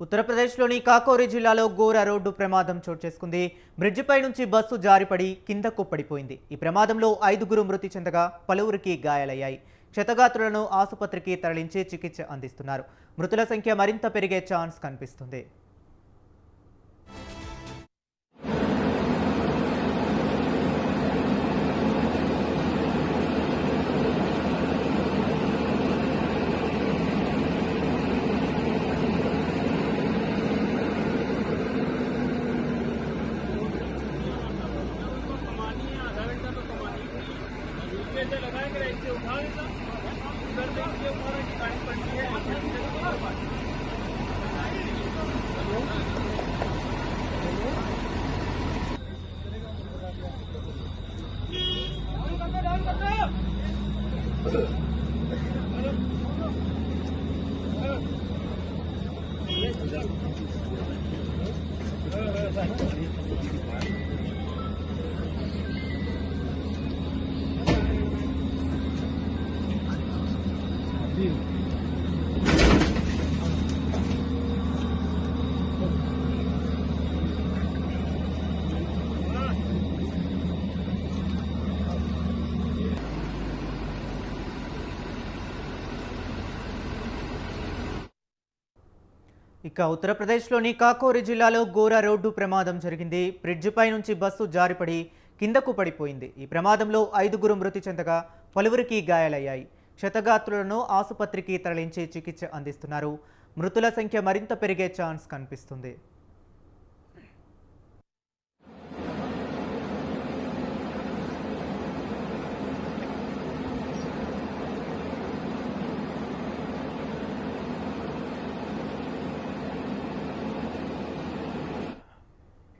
ఉత్తరప్రదేశ్లోని కాకోరి జిల్లాలో ఘోర రోడ్డు ప్రమాదం చోటు చేసుకుంది. బ్రిడ్జిపై నుంచి బస్సు జారిపడి కిందకు పడిపోయింది. ఈ ప్రమాదంలో 5గురు మృతి చెందగా పలువురికి గాయాలయ్యాయి. క్షతగాత్రులను ఆసుపత్రికి తరలించి చికిత్స అందిస్తున్నారు. మృతుల సంఖ్య మరింత పెరిగే ఛాన్స్ కనిపిస్తుంది. ऐसे लगाएंगे ऐसे उठा लेगा उधर से इसलिए उठा रहा कि गाड़ी पलटी है। ఇక ఉత్తరప్రదేశ్లోని కాకోరి జిల్లాలో ఘోర రోడ్డు ప్రమాదం జరిగింది. బ్రిడ్జిపై నుంచి బస్సు జారిపడి కిందకు పడిపోయింది. ఈ ప్రమాదంలో 5గురు మృతి చెందగా పలువురికి గాయాలయ్యాయి. క్షతగాత్రులను ఆసుపత్రికి తరలించి చికిత్స అందిస్తున్నారు. మృతుల సంఖ్య మరింత పెరిగే ఛాన్స్ కనిపిస్తుంది.